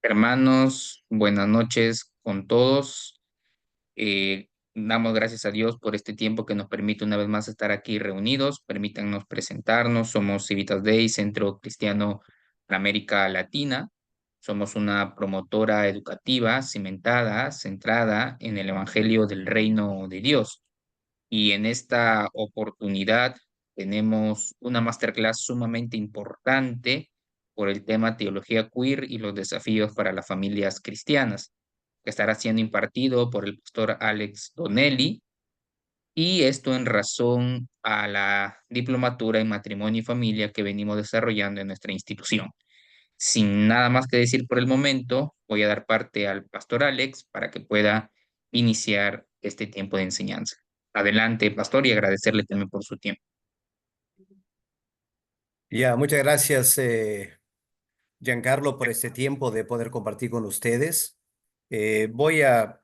Hermanos, buenas noches con todos. Damos gracias a Dios por este tiempo que nos permite una vez más estar aquí reunidos. Permítanos presentarnos. Somos Civitas Day, Centro Cristiano para América Latina. Somos una promotora educativa cimentada, centrada en el Evangelio del Reino de Dios. Y en esta oportunidad tenemos una masterclass sumamente importante por el tema teología queer y los desafíos para las familias cristianas, que estará siendo impartido por el pastor Alex Donnelly, y esto en razón a la diplomatura en matrimonio y familia que venimos desarrollando en nuestra institución. Sin nada más que decir por el momento, voy a dar parte al pastor Alex para que pueda iniciar este tiempo de enseñanza. Adelante, pastor, y agradecerle también por su tiempo. Ya, muchas gracias, Giancarlo, por este tiempo de poder compartir con ustedes. Voy a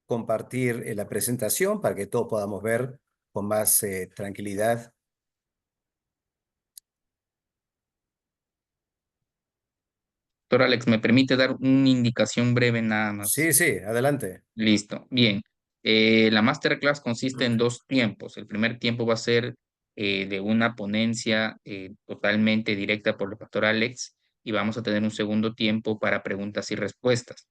compartir la presentación para que todos podamos ver con más tranquilidad. Pastor Alex, ¿me permite dar una indicación breve nada más? Sí, sí, adelante. Listo, bien. La masterclass consiste en dos tiempos. El primer tiempo va a ser de una ponencia totalmente directa por el pastor Alex, y vamos a tener un segundo tiempo para preguntas y respuestas.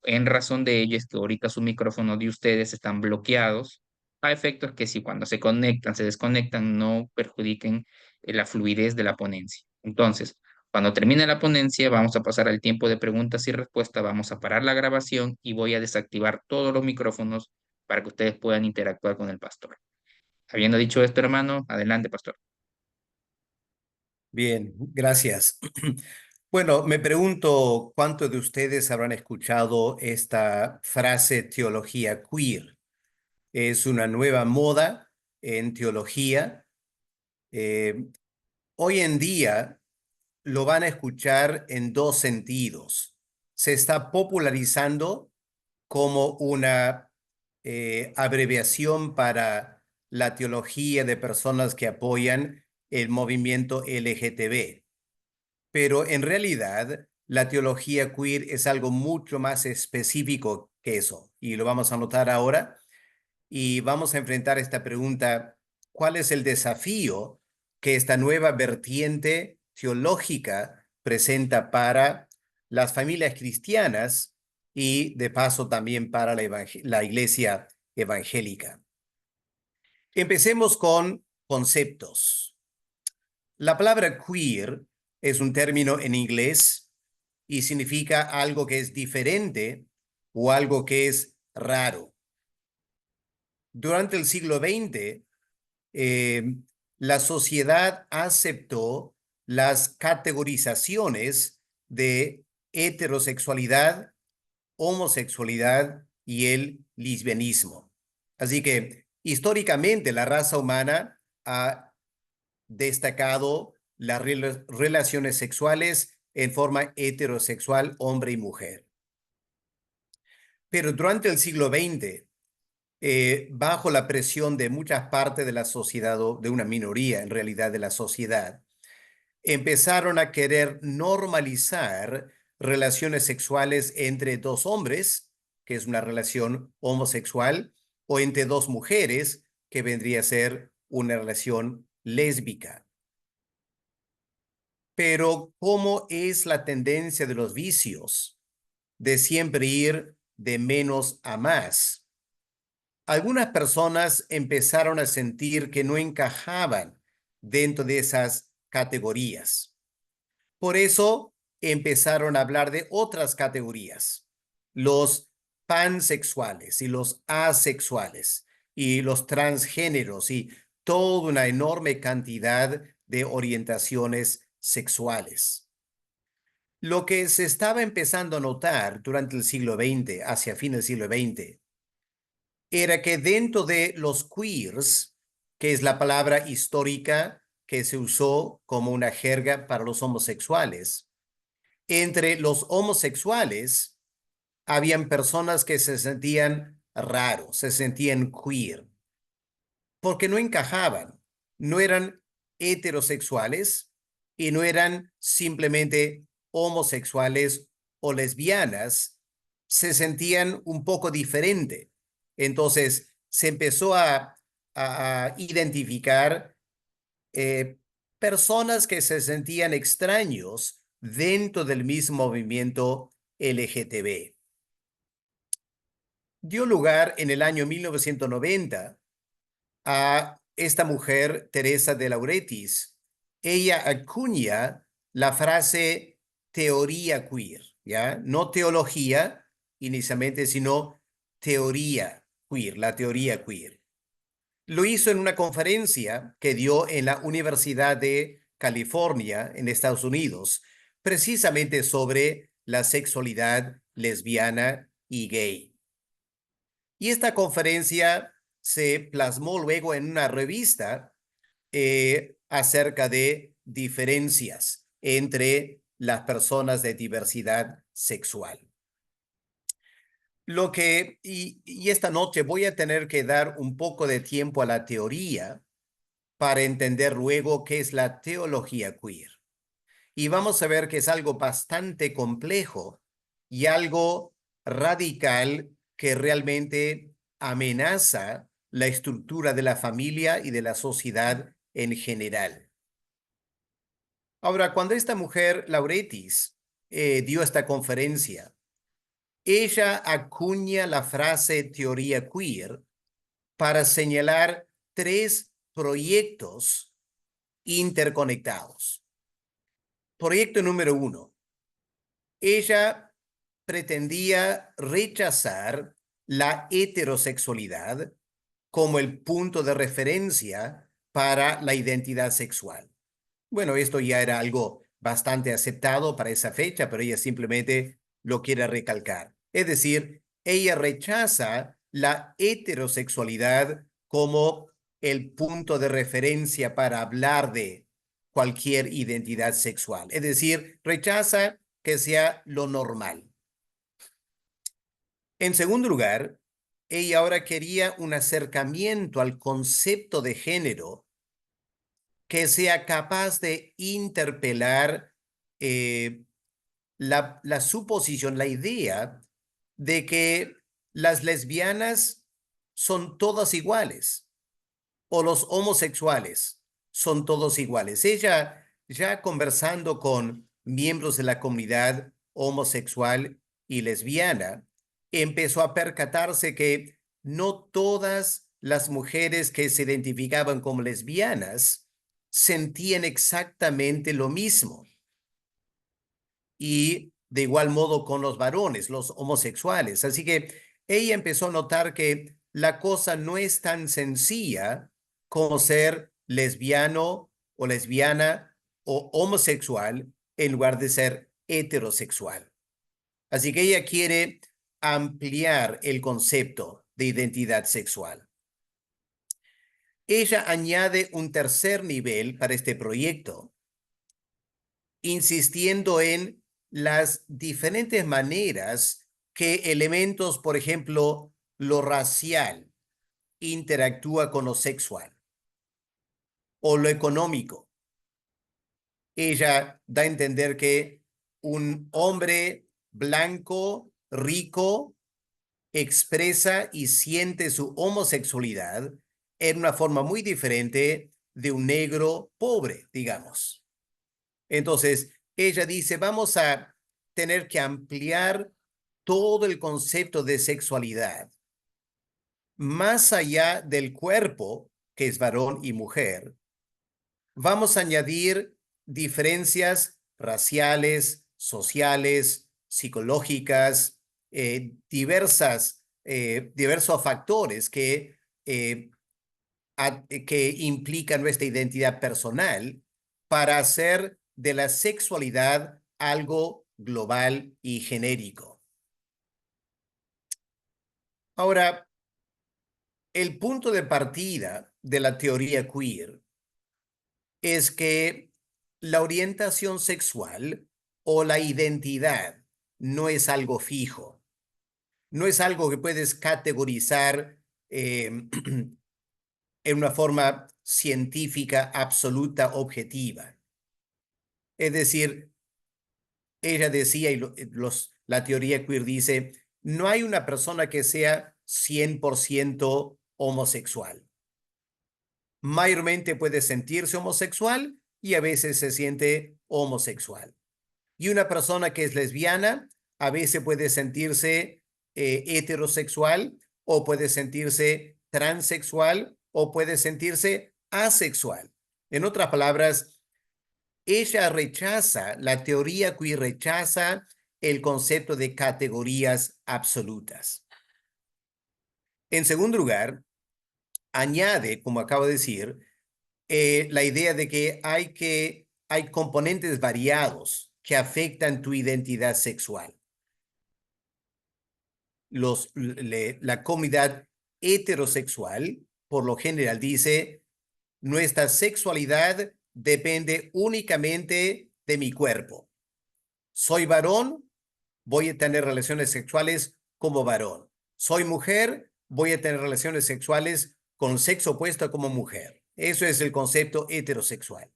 En razón de ello es que ahorita sus micrófonos de ustedes están bloqueados, a efectos que si cuando se conectan, se desconectan, no perjudiquen la fluidez de la ponencia. Entonces, cuando termine la ponencia, vamos a pasar al tiempo de preguntas y respuestas, vamos a parar la grabación y voy a desactivar todos los micrófonos para que ustedes puedan interactuar con el pastor. Habiendo dicho esto, hermano, adelante, pastor. Bien, gracias. Bueno, me pregunto cuántos de ustedes habrán escuchado esta frase teología queer. Es una nueva moda en teología. Eh, Hoy en día lo van a escuchar en dos sentidos. Se está popularizando como una abreviación para la teología de personas que apoyan el movimiento LGTB. Pero en realidad, la teología queer es algo mucho más específico que eso. Y lo vamos a notar ahora. Y vamos a enfrentar esta pregunta: ¿cuál es el desafío que esta nueva vertiente teológica presenta para las familias cristianas y de paso también para la iglesia evangélica? Empecemos con conceptos. La palabra queer es un término en inglés y significa algo que es diferente o algo que es raro. Durante el siglo XX, eh, la sociedad aceptó las categorizaciones de heterosexualidad, homosexualidad y el lesbianismo. Así que históricamente la raza humana ha destacado las relaciones sexuales en forma heterosexual, hombre y mujer. Pero durante el siglo XX, bajo la presión de muchas partes de la sociedad, o de una minoría en realidad de la sociedad, empezaron a querer normalizar relaciones sexuales entre dos hombres, que es una relación homosexual, o entre dos mujeres, que vendría a ser una relación lésbica. Pero ¿cómo es la tendencia de los vicios de siempre ir de menos a más? Algunas personas empezaron a sentir que no encajaban dentro de esas categorías. Por eso empezaron a hablar de otras categorías: los pansexuales y los asexuales y los transgéneros y toda una enorme cantidad de orientaciones sexuales. Lo que se estaba empezando a notar durante el siglo XX, hacia fin del siglo XX, era que dentro de los queers, que es la palabra histórica que se usó como una jerga para los homosexuales, entre los homosexuales habían personas que se sentían raros, se sentían queer, porque no encajaban, no eran heterosexuales y no eran simplemente homosexuales o lesbianas se sentían un poco diferente. Entonces se empezó a identificar personas que se sentían extraños dentro del mismo movimiento LGTB. Dio lugar en el año 1990 a esta mujer, Teresa de Lauretis. Ella acuña la frase teoría queer, ¿ya? No teología inicialmente, sino teoría queer, la teoría queer. Lo hizo en una conferencia que dio en la Universidad de California, en Estados Unidos, precisamente sobre la sexualidad lesbiana y gay. Y esta conferencia se plasmó luego en una revista acerca de diferencias entre las personas de diversidad sexual. Y esta noche voy a tener que dar un poco de tiempo a la teoría para entender luego qué es la teología queer. Y vamos a ver que es algo bastante complejo y algo radical que realmente amenaza la estructura de la familia y de la sociedad en general. Ahora, cuando esta mujer, Lauretis, dio esta conferencia, ella acuña la frase teoría queer para señalar tres proyectos interconectados. Proyecto número 1. Ella pretendía rechazar la heterosexualidad como el punto de referencia para la identidad sexual. Bueno, esto ya era algo bastante aceptado para esa fecha, pero ella simplemente lo quiere recalcar. Es decir, ella rechaza la heterosexualidad como el punto de referencia para hablar de cualquier identidad sexual. Es decir, rechaza que sea lo normal. En segundo lugar, ella ahora quería un acercamiento al concepto de género que sea capaz de interpelar la suposición, la idea de que las lesbianas son todas iguales o los homosexuales son todos iguales. Ella, ya conversando con miembros de la comunidad homosexual y lesbiana, empezó a percatarse que no todas las mujeres que se identificaban como lesbianas sentían exactamente lo mismo. Y de igual modo con los varones, los homosexuales. Así que ella empezó a notar que la cosa no es tan sencilla como ser lesbiano o lesbiana o homosexual en lugar de ser heterosexual. Así que ella quiere ampliar el concepto de identidad sexual. Ella añade un tercer nivel para este proyecto, insistiendo en las diferentes maneras que elementos, por ejemplo, lo racial, interactúa con lo sexual o lo económico. Ella da a entender que un hombre blanco, rico, expresa y siente su homosexualidad en una forma muy diferente de un negro pobre, digamos. Entonces, ella dice, vamos a tener que ampliar todo el concepto de sexualidad, más allá del cuerpo, que es varón y mujer. Vamos a añadir diferencias raciales, sociales, psicológicas, diversos factores que implican nuestra identidad personal para hacer de la sexualidad algo global y genérico. Ahora, el punto de partida de la teoría queer es que la orientación sexual o la identidad no es algo fijo, no es algo que puedes categorizar en una forma científica absoluta, objetiva. Es decir, ella decía, y la teoría queer dice, no hay una persona que sea 100% homosexual. Mayormente puede sentirse homosexual y a veces se siente homosexual. Y una persona que es lesbiana a veces puede sentirse heterosexual o puede sentirse transexual o puede sentirse asexual. En otras palabras, ella rechaza, la teoría queer rechaza el concepto de categorías absolutas. En segundo lugar, añade, como acabo de decir, la idea de que hay componentes variados que afectan tu identidad sexual. La comunidad heterosexual, por lo general, dice, nuestra sexualidad depende únicamente de mi cuerpo. Soy varón, voy a tener relaciones sexuales como varón. Soy mujer, voy a tener relaciones sexuales con sexo opuesto como mujer. Eso es el concepto heterosexual.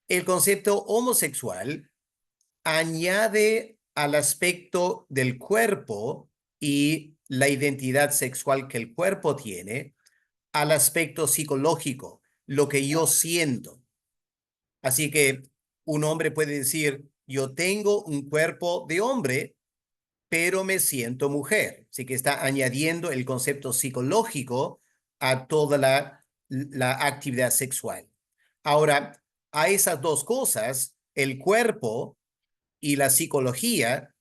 El concepto homosexual añade al aspecto del cuerpo y la identidad sexual que el cuerpo tiene al aspecto psicológico, lo que yo siento. Así que un hombre puede decir, yo tengo un cuerpo de hombre, pero me siento mujer. Así que está añadiendo el concepto psicológico a toda la actividad sexual. Ahora, a esas dos cosas, el cuerpo y la psicología,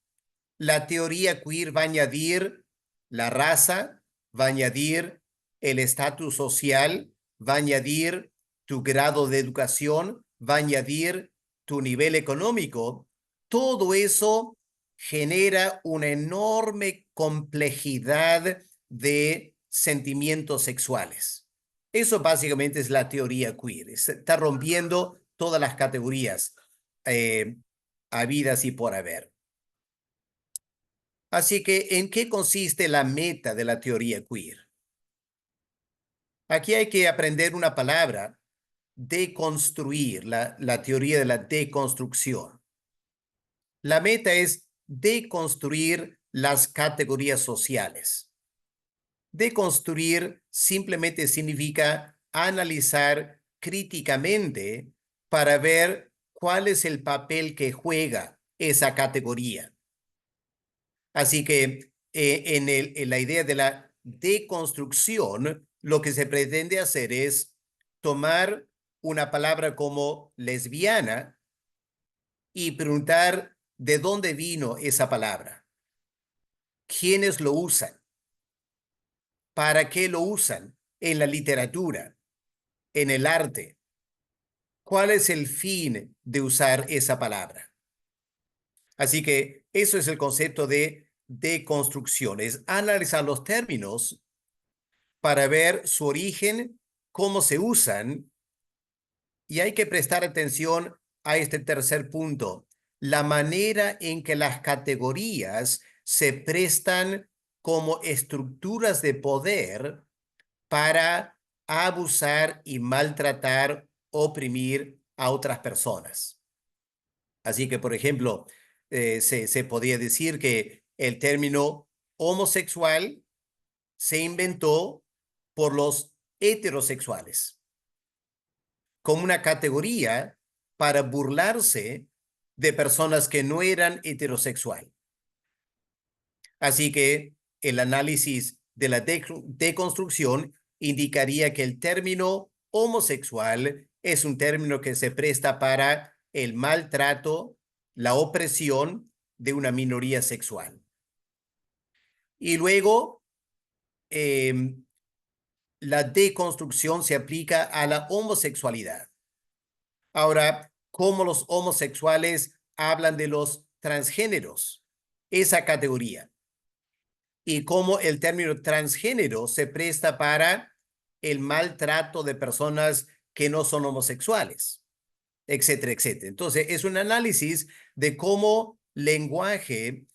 la teoría queer va a añadir la raza, va a añadir el estatus social, va a añadir tu grado de educación, va a añadir tu nivel económico. Todo eso genera una enorme complejidad de sentimientos sexuales. Eso básicamente es la teoría queer. Está rompiendo todas las categorías habidas y por haber. Así que, ¿en qué consiste la meta de la teoría queer? Aquí hay que aprender una palabra, deconstruir, la teoría de la deconstrucción. La meta es deconstruir las categorías sociales. Deconstruir simplemente significa analizar críticamente para ver cuál es el papel que juega esa categoría. Así que en la idea de la deconstrucción, lo que se pretende hacer es tomar una palabra como lesbiana y preguntar de dónde vino esa palabra, quiénes lo usan, para qué lo usan en la literatura, en el arte, cuál es el fin de usar esa palabra. Así que eso es el concepto de deconstrucción, es analizar los términos para ver su origen, cómo se usan, y hay que prestar atención a este tercer punto, la manera en que las categorías se prestan como estructuras de poder para abusar y maltratar, oprimir a otras personas. Así que, por ejemplo, se podría decir que el término homosexual se inventó por los heterosexuales como una categoría para burlarse de personas que no eran heterosexual. Así que el análisis de la deconstrucción indicaría que el término homosexual es un término que se presta para el maltrato, la opresión de una minoría sexual. Y luego, la deconstrucción se aplica a la homosexualidad. Ahora, ¿cómo los homosexuales hablan de los transgéneros? Esa categoría. Y cómo el término transgénero se presta para el maltrato de personas que no son homosexuales, etcétera, etcétera. Entonces, es un análisis de cómo lenguaje,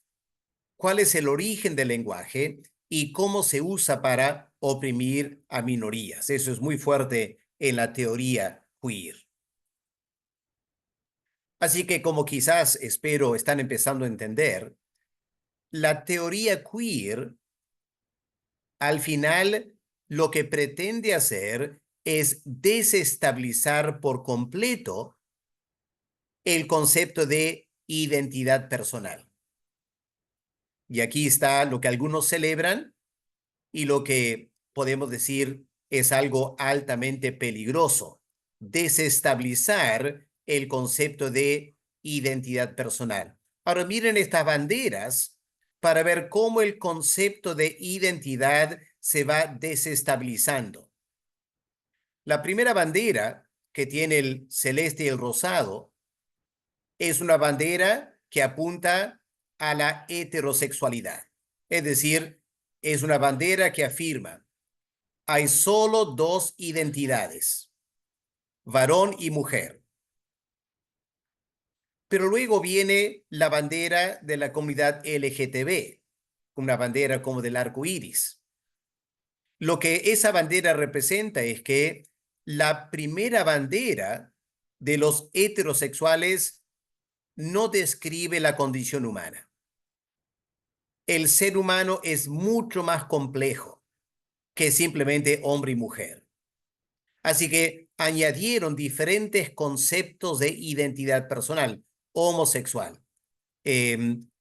cuál es el origen del lenguaje y cómo se usa para oprimir a minorías. Eso es muy fuerte en la teoría queer. Así que como quizás, espero, están empezando a entender, la teoría queer, al final, lo que pretende hacer es desestabilizar por completo el concepto de identidad personal. Y aquí está lo que algunos celebran y lo que podemos decir es algo altamente peligroso: desestabilizar el concepto de identidad personal. Ahora miren estas banderas para ver cómo el concepto de identidad se va desestabilizando. La primera bandera, que tiene el celeste y el rosado, es una bandera que apunta a la heterosexualidad. Es decir, es una bandera que afirma: hay solo dos identidades, varón y mujer. Pero luego viene la bandera de la comunidad LGTB, una bandera como del arco iris. Lo que esa bandera representa es que la primera bandera de los heterosexuales no describe la condición humana. El ser humano es mucho más complejo que simplemente hombre y mujer. Así que añadieron diferentes conceptos de identidad personal: homosexual,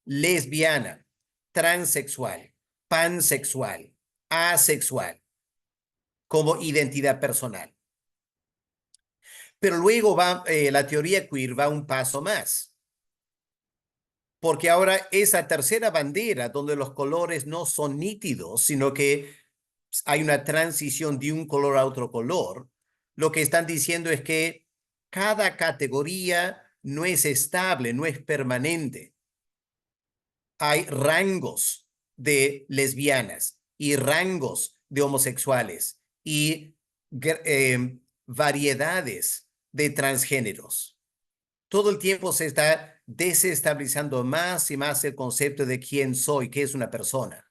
lesbiana, transexual, pansexual, asexual, como identidad personal. Pero luego la teoría queer va un paso más, porque ahora esa tercera bandera, donde los colores no son nítidos, sino que hay una transición de un color a otro color, lo que están diciendo es que cada categoría no es estable, no es permanente. Hay rangos de lesbianas y rangos de homosexuales y variedades de transgéneros. Todo el tiempo se está desestabilizando más y más el concepto de quién soy, qué es una persona.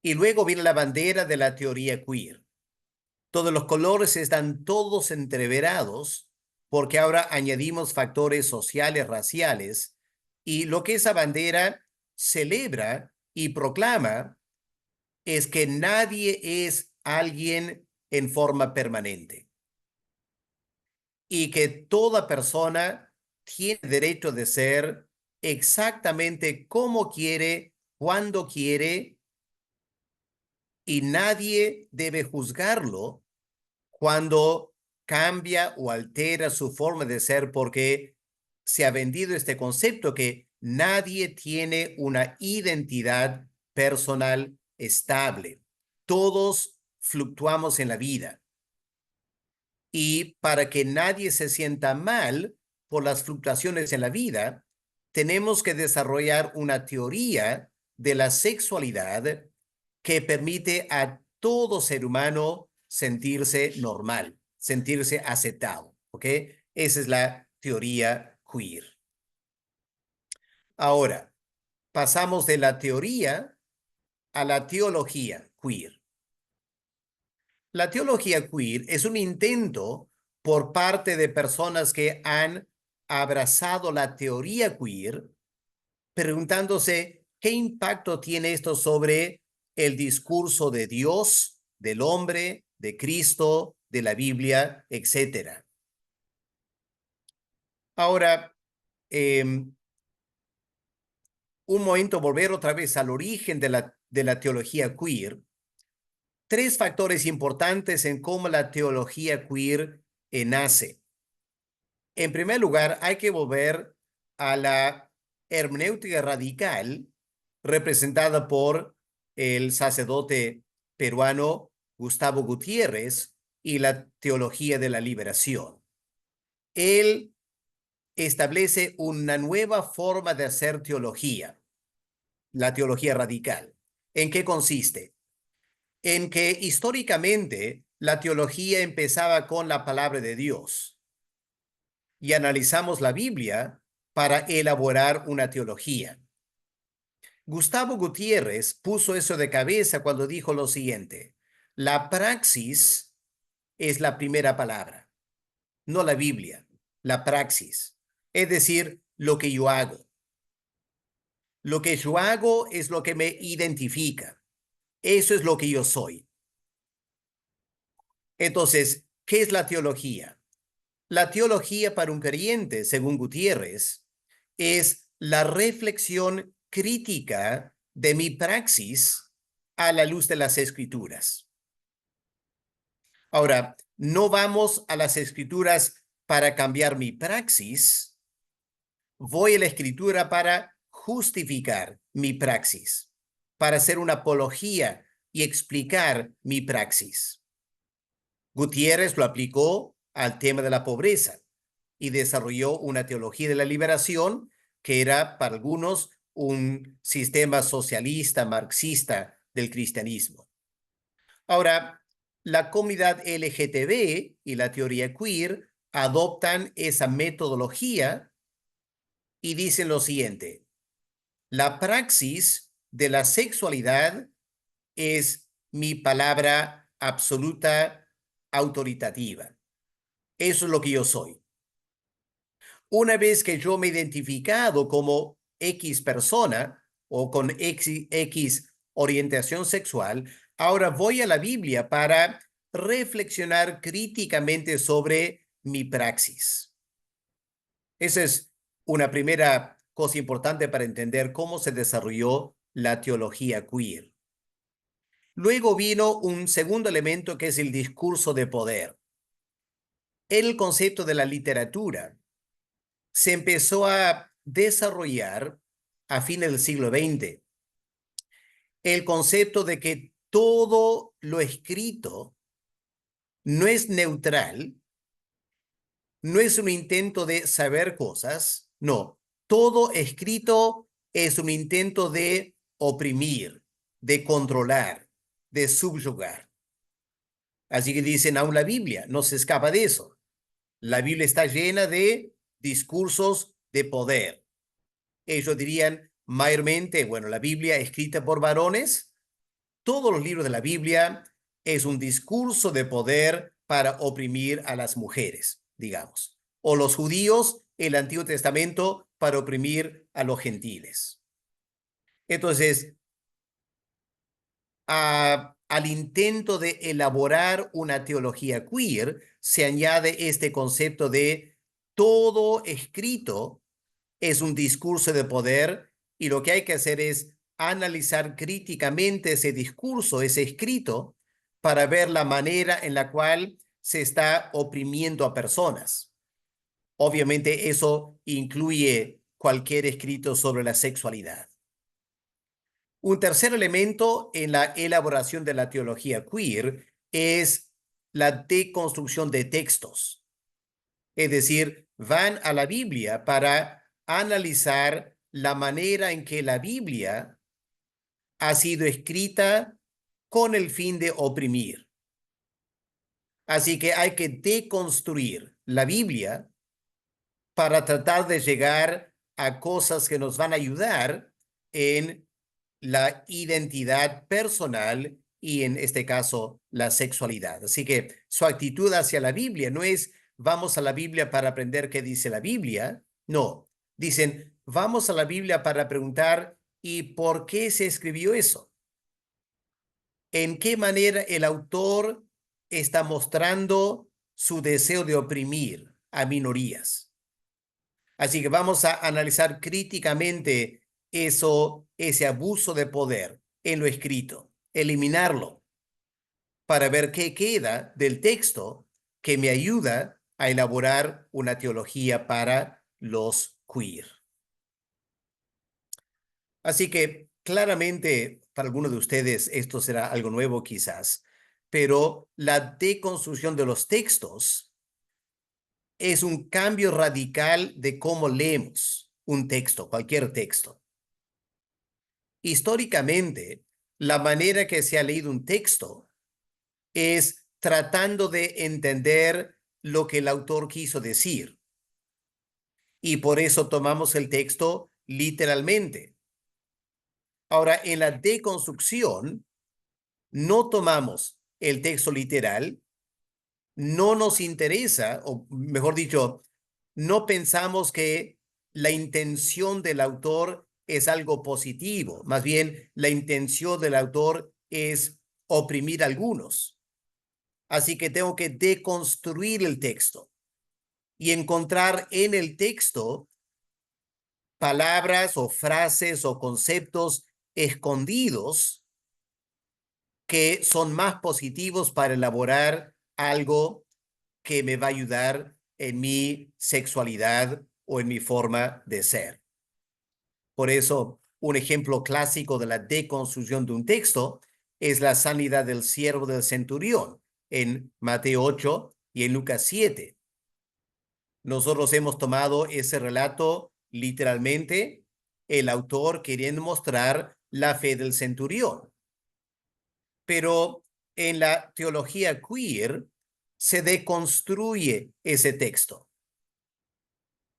Y luego viene la bandera de la teoría queer. Todos los colores están todos entreverados porque ahora añadimos factores sociales, raciales, y lo que esa bandera celebra y proclama es que nadie es alguien en forma permanente y que toda persona tiene derecho de ser exactamente como quiere, cuando quiere, y nadie debe juzgarlo cuando cambia o altera su forma de ser, porque se ha vendido este concepto que nadie tiene una identidad personal estable. Todos fluctuamos en la vida. Y para que nadie se sienta mal por las fluctuaciones en la vida, tenemos que desarrollar una teoría de la sexualidad que permite a todo ser humano sentirse normal, sentirse aceptado, ¿ok? Esa es la teoría queer. Ahora, pasamos de la teoría a la teología queer. La teología queer es un intento por parte de personas que han abrazado la teoría queer, preguntándose qué impacto tiene esto sobre el discurso de Dios, del hombre, de Cristo, de la Biblia, etcétera. Ahora, un momento, volver otra vez al origen de la teología queer. Tres factores importantes en cómo la teología queer nace. En primer lugar, hay que volver a la hermenéutica radical representada por el sacerdote peruano Gustavo Gutiérrez y la teología de la liberación. Él establece una nueva forma de hacer teología, la teología radical. ¿En qué consiste? En que históricamente la teología empezaba con la palabra de Dios y analizamos la Biblia para elaborar una teología. Gustavo Gutiérrez puso eso de cabeza cuando dijo lo siguiente: la praxis es la primera palabra, no la Biblia, la praxis. es decir, lo que yo hago. Lo que yo hago es lo que me identifica. Eso es lo que yo soy. Entonces, ¿qué es la teología? La teología para un creyente, según Gutiérrez, es la reflexión crítica de mi praxis a la luz de las Escrituras. Ahora, no vamos a las Escrituras para cambiar mi praxis, voy a la Escritura para justificar mi praxis, para hacer una apología y explicar mi praxis. Gutiérrez lo aplicó al tema de la pobreza y desarrolló una teología de la liberación que era para algunos un sistema socialista, marxista del cristianismo. Ahora, la comunidad LGTB y la teoría queer adoptan esa metodología y dicen lo siguiente: la praxis de la sexualidad es mi palabra absoluta autoritativa. Eso es lo que yo soy. Una vez que yo me he identificado como X persona o con X orientación sexual, ahora voy a la Biblia para reflexionar críticamente sobre mi praxis. Esa es una primera cosa importante para entender cómo se desarrolló la teología queer. Luego vino un segundo elemento que es el discurso de poder. El concepto de la literatura se empezó a desarrollar a fines del siglo XX. El concepto de que todo lo escrito no es neutral, no es un intento de saber cosas, no, todo escrito es un intento de oprimir, de controlar, de subyugar. Así que dicen, aún la Biblia no se escapa de eso. La Biblia está llena de discursos de poder. Ellos dirían mayormente, bueno, la Biblia escrita por varones, todos los libros de la Biblia es un discurso de poder para oprimir a las mujeres, digamos. O los judíos, el Antiguo Testamento, para oprimir a los gentiles. Entonces, al intento de elaborar una teología queer, se añade este concepto de todo escrito es un discurso de poder y lo que hay que hacer es analizar críticamente ese discurso, ese escrito, para ver la manera en la cual se está oprimiendo a personas. Obviamente eso incluye cualquier escrito sobre la sexualidad. Un tercer elemento en la elaboración de la teología queer es la deconstrucción de textos. Es decir, van a la Biblia para analizar la manera en que la Biblia ha sido escrita con el fin de oprimir. Así que hay que deconstruir la Biblia para tratar de llegar a cosas que nos van a ayudar en la identidad personal y en este caso la sexualidad. Así que su actitud hacia la Biblia no es vamos a la Biblia para aprender qué dice la Biblia. No, dicen vamos a la Biblia para preguntar ¿y por qué se escribió eso? ¿En qué manera el autor está mostrando su deseo de oprimir a minorías? Así que vamos a analizar críticamente ese abuso de poder en lo escrito, eliminarlo para ver qué queda del texto que me ayuda a elaborar una teología para los queer. Así que claramente para algunos de ustedes esto será algo nuevo quizás, pero la deconstrucción de los textos es un cambio radical de cómo leemos un texto, cualquier texto. Históricamente, la manera que se ha leído un texto es tratando de entender lo que el autor quiso decir. Y por eso tomamos el texto literalmente. Ahora, en la deconstrucción, no tomamos el texto literal, no nos interesa, o mejor dicho, no pensamos que la intención del autor es algo positivo. Más bien, la intención del autor es oprimir a algunos. Así que tengo que deconstruir el texto y encontrar en el texto palabras o frases o conceptos escondidos que son más positivos para elaborar algo que me va a ayudar en mi sexualidad o en mi forma de ser. Por eso, un ejemplo clásico de la deconstrucción de un texto es la sanidad del siervo del centurión en Mateo 8 y en Lucas 7. Nosotros hemos tomado ese relato literalmente, el autor queriendo mostrar la fe del centurión. Pero en la teología queer se deconstruye ese texto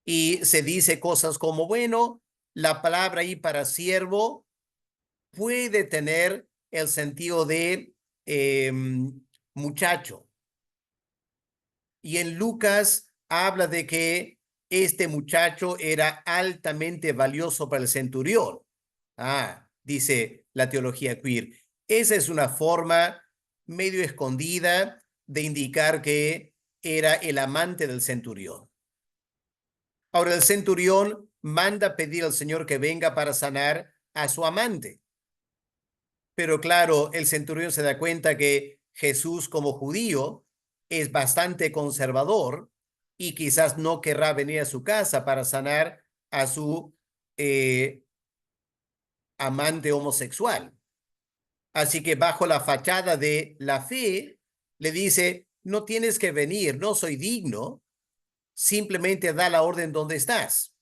y se dice cosas como, bueno, la palabra ahí para siervo puede tener el sentido de muchacho. Y en Lucas habla de que este muchacho era altamente valioso para el centurión. Dice la teología queer. Esa es una forma medio escondida de indicar que era el amante del centurión. Ahora, el centurión manda pedir al Señor que venga para sanar a su amante. Pero claro, el centurión se da cuenta que Jesús como judío es bastante conservador y quizás no querrá venir a su casa para sanar a su amante homosexual. Así que bajo la fachada de la fe, le dice, no tienes que venir, no soy digno, simplemente da la orden donde estás.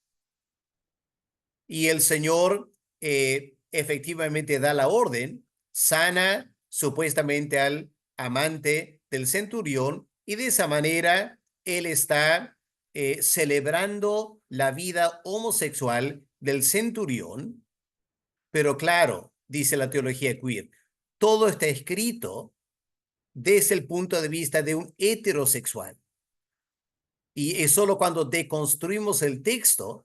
Y el Señor efectivamente da la orden, sana supuestamente al amante del centurión y de esa manera él está celebrando la vida homosexual del centurión. Pero claro, dice la teología queer, todo está escrito desde el punto de vista de un heterosexual. Y es solo cuando deconstruimos el texto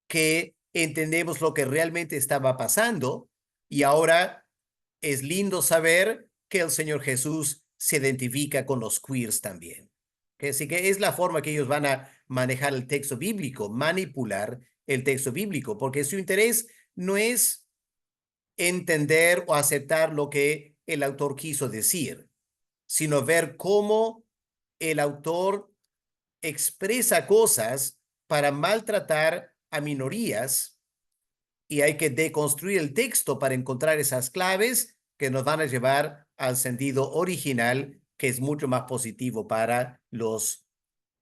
que entendemos lo que realmente estaba pasando y ahora es lindo saber que el Señor Jesús se identifica con los queers también. Así que es la forma que ellos van a manejar el texto bíblico, manipular el texto bíblico, porque su interés no es entender o aceptar lo que el autor quiso decir, sino ver cómo el autor expresa cosas para maltratar a minorías y hay que deconstruir el texto para encontrar esas claves que nos van a llevar al sentido original, que es mucho más positivo para los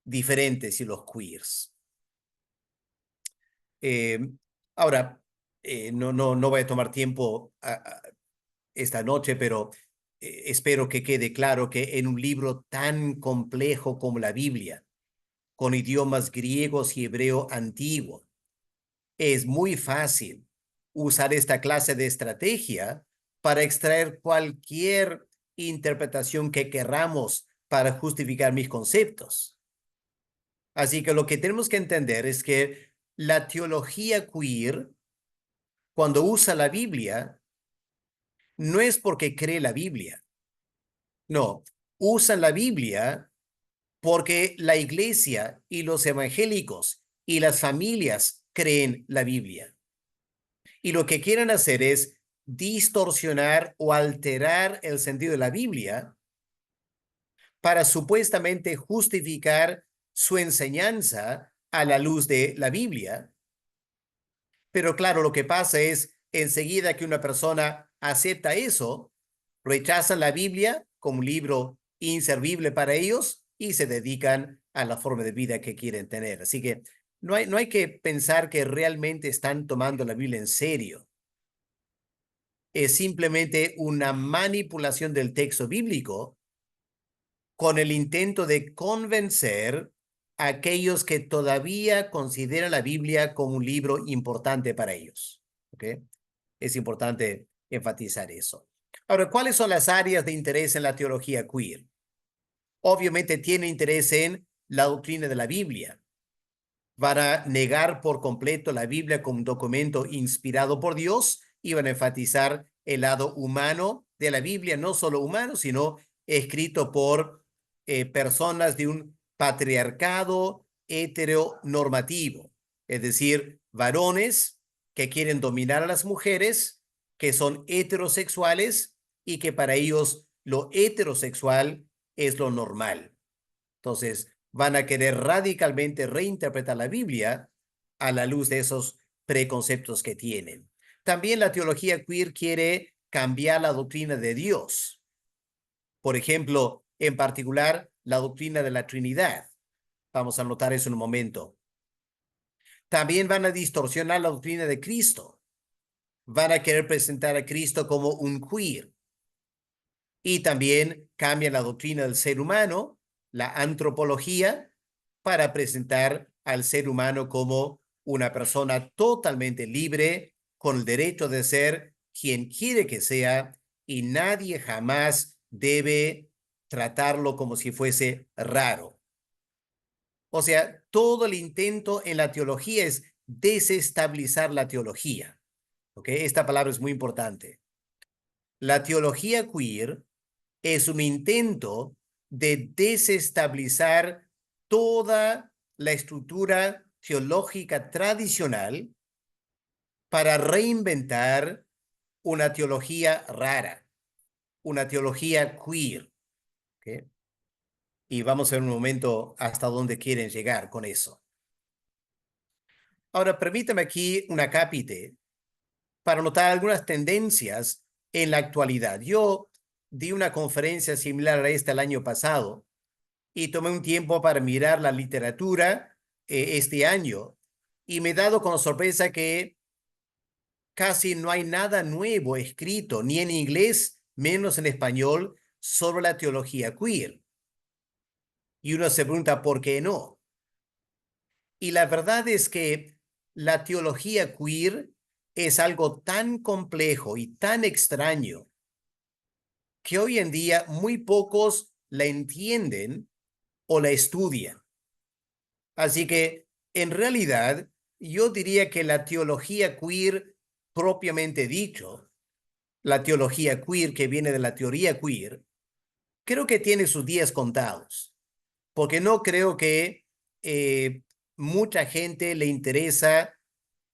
diferentes y los queers. Eh, ahora, no voy a tomar tiempo esta noche, pero espero que quede claro que en un libro tan complejo como la Biblia, con idiomas griegos y hebreo antiguo, es muy fácil usar esta clase de estrategia para extraer cualquier interpretación que querramos para justificar mis conceptos. Así que lo que tenemos que entender es que la teología queer, cuando usa la Biblia, no es porque cree la Biblia. No, usan la Biblia porque la iglesia y los evangélicos y las familias creen la Biblia. Y lo que quieren hacer es distorsionar o alterar el sentido de la Biblia para supuestamente justificar su enseñanza a la luz de la Biblia. Pero claro, lo que pasa es enseguida que una persona acepta eso, rechazan la Biblia como un libro inservible para ellos y se dedican a la forma de vida que quieren tener. Así que no hay que pensar que realmente están tomando la Biblia en serio. Es simplemente una manipulación del texto bíblico con el intento de convencer a aquellos que todavía consideran la Biblia como un libro importante para ellos. ¿Ok? Es importante enfatizar eso. Ahora, ¿cuáles son las áreas de interés en la teología queer? Obviamente tiene interés en la doctrina de la Biblia. van a negar por completo la Biblia como un documento inspirado por Dios y van a enfatizar el lado humano de la Biblia, no solo humano, sino escrito por personas de un patriarcado heteronormativo, es decir, varones que quieren dominar a las mujeres, que son heterosexuales y que para ellos lo heterosexual es lo normal. Entonces, van a querer radicalmente reinterpretar la Biblia a la luz de esos preconceptos que tienen. También la teología queer quiere cambiar la doctrina de Dios. Por ejemplo, en particular, la doctrina de la Trinidad. Vamos a notar eso en un momento. También van a distorsionar la doctrina de Cristo. Van a querer presentar a Cristo como un queer. Y también cambian la doctrina del ser humano, la antropología, para presentar al ser humano como una persona totalmente libre, con el derecho de ser quien quiere que sea, y nadie jamás debe tratarlo como si fuese raro. O sea, todo el intento en la teología es desestabilizar la teología. ¿Ok? Esta palabra es muy importante. La teología queer es un intento de desestabilizar toda la estructura teológica tradicional para reinventar una teología rara, una teología queer. ¿Okay? Y vamos a ver un momento hasta dónde quieren llegar con eso. Ahora, permítame aquí un acápite para notar algunas tendencias en la actualidad. Yo di una conferencia similar a esta el año pasado y tomé un tiempo para mirar la literatura este año y me he dado con sorpresa que casi no hay nada nuevo escrito, ni en inglés, menos en español, sobre la teología queer. Y uno se pregunta, ¿por qué no? Y la verdad es que la teología queer es algo tan complejo y tan extraño que hoy en día muy pocos la entienden o la estudian. Así que, en realidad, yo diría que la teología queer, propiamente dicho, la teología queer que viene de la teoría queer, creo que tiene sus días contados, porque no creo que mucha gente le interesa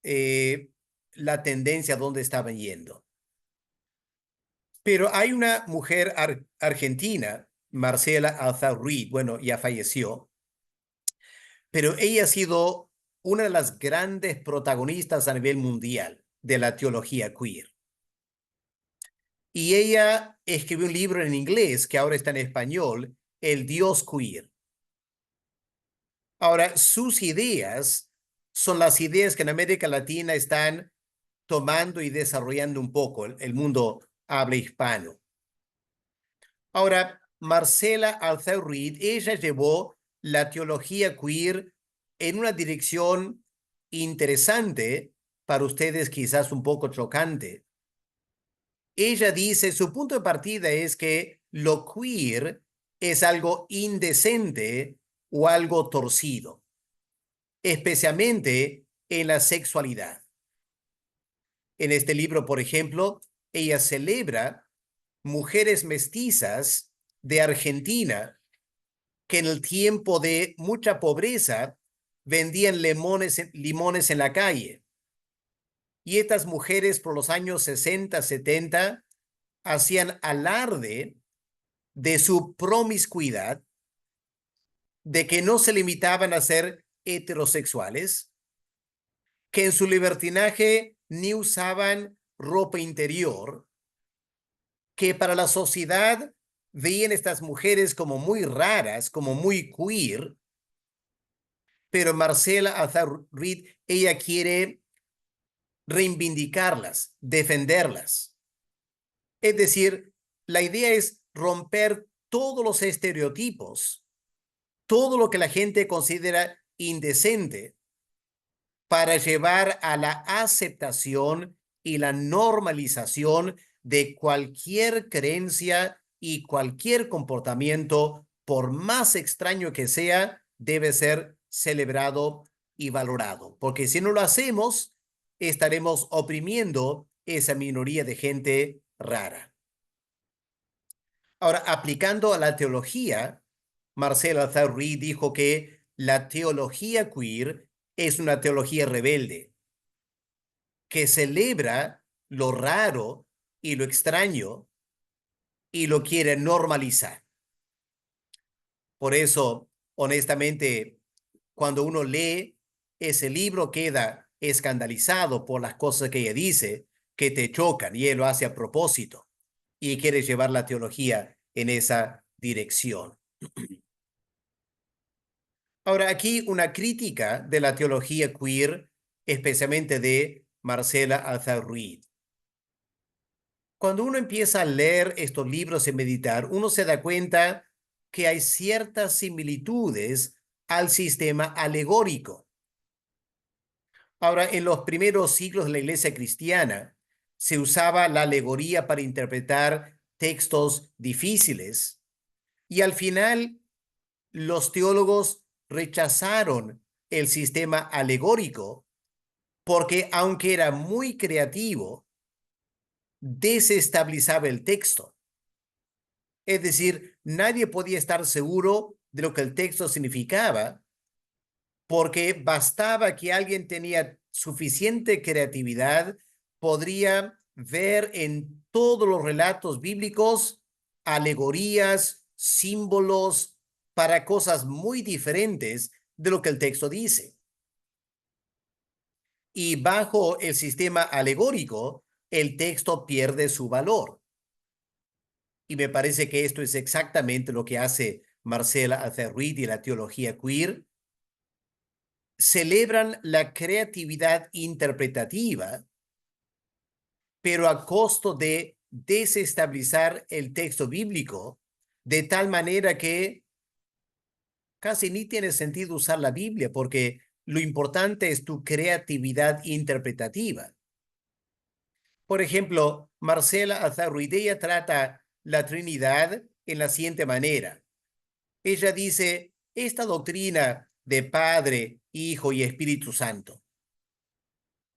eh, la tendencia a dónde estaban yendo. Pero hay una mujer argentina, Marcela Alzau-Reed, bueno, ya falleció, pero ella ha sido una de las grandes protagonistas a nivel mundial de la teología queer. Y ella escribió un libro en inglés que ahora está en español, El Dios Queer. Ahora, sus ideas son las ideas que en América Latina están tomando y desarrollando un poco el mundo habla hispano. Ahora, Marcela Alzau-Reed, ella llevó la teología queer en una dirección interesante, para ustedes quizás un poco chocante. Ella dice, su punto de partida es que lo queer es algo indecente o algo torcido, especialmente en la sexualidad. En este libro, por ejemplo, ella celebra mujeres mestizas de Argentina que en el tiempo de mucha pobreza vendían limones en la calle. Y estas mujeres por los años 60, 70 hacían alarde de su promiscuidad, de que no se limitaban a ser heterosexuales, que en su libertinaje ni usaban ropa interior, que para la sociedad veían estas mujeres como muy raras, como muy queer, pero Marcela Azar-Reed, ella quiere reivindicarlas, defenderlas. Es decir, la idea es romper todos los estereotipos, todo lo que la gente considera indecente, para llevar a la aceptación y la normalización de cualquier creencia y cualquier comportamiento, por más extraño que sea, debe ser celebrado y valorado, porque si no lo hacemos, estaremos oprimiendo esa minoría de gente rara. Ahora, aplicando a la teología, Marcel Azar-Reed dijo que la teología queer es una teología rebelde, que celebra lo raro y lo extraño y lo quiere normalizar. Por eso, honestamente, cuando uno lee ese libro, queda escandalizado por las cosas que ella dice, que te chocan, y él lo hace a propósito y quiere llevar la teología en esa dirección. Ahora, aquí una crítica de la teología queer, especialmente de Marcela Azar-Reed. Cuando uno empieza a leer estos libros y meditar, uno se da cuenta que hay ciertas similitudes al sistema alegórico. Ahora, en los primeros siglos de la iglesia cristiana, se usaba la alegoría para interpretar textos difíciles y al final los teólogos rechazaron el sistema alegórico porque, aunque era muy creativo, desestabilizaba el texto. Es decir, nadie podía estar seguro de lo que el texto significaba porque bastaba que alguien tenía suficiente creatividad, podría ver en todos los relatos bíblicos alegorías, símbolos para cosas muy diferentes de lo que el texto dice. Y bajo el sistema alegórico, el texto pierde su valor. Y me parece que esto es exactamente lo que hace Marcela Azar-Reed y la teología queer. Celebran la creatividad interpretativa, pero a costo de desestabilizar el texto bíblico, de tal manera que casi ni tiene sentido usar la Biblia, porque lo importante es tu creatividad interpretativa. Por ejemplo, Marcela Azar-Reed trata la Trinidad en la siguiente manera. Ella dice, esta doctrina de Padre, Hijo y Espíritu Santo,